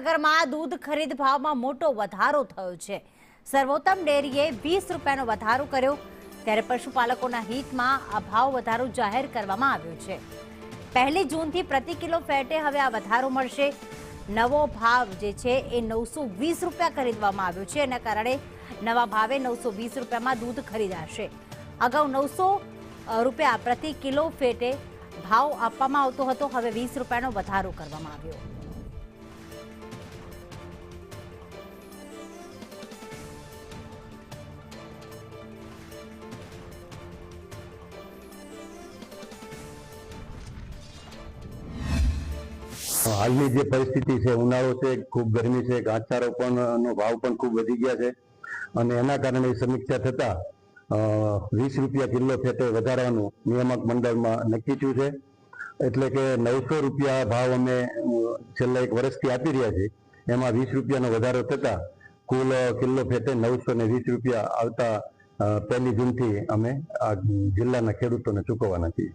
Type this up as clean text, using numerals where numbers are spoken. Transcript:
સુરેન્દ્રનગરમાં દૂધ ખરીદ ભાવમાં મોટો વધારો થયો છે। સર્વોત્તમ ડેરીએ 20 રૂપિયાનો વધારો કર્યો, ત્યારે પશુપાલકોના હિતમાં આ ભાવ વધારો જાહેર કરવામાં આવ્યો છે। 1 જૂનથી પ્રતિ કિલો ફેટે હવે આ વધારો મળશે। નવો ભાવ જે છે એ 920 રૂપિયા ખરીદવામાં આવ્યો છે। એના કારણે નવા ભાવે 920 રૂપિયામાં દૂધ ખરીદાશે। અગાઉ 900 રૂપિયા પ્રતિ કિલો ફેટે ભાવ આપવામાં આવતો હતો, હવે 20 રૂપિયાનો વધારો કરવામાં આવ્યો। હાલની જે પરિસ્થિતિ છે, ઉનાળો છે, ખૂબ ગરમી છે, ઘાસચારો પણ ભાવ પણ ખૂબ વધી ગયા છે અને એના કારણે સમીક્ષા થતા 20 રૂપિયા કિલો ફેટે વધારવાનું નિયામક મંડળમાં નક્કી થયું છે। એટલે કે 900 રૂપિયા ભાવ અમે છેલ્લા 1 વર્ષથી આપી રહ્યા છીએ, એમાં 20 રૂપિયાનો વધારો થતા કુલ કિલો ફેટે 920 રૂપિયા આવતા 1 જૂનથી અમે આ જિલ્લાના ખેડૂતોને ચૂકવવાના છીએ।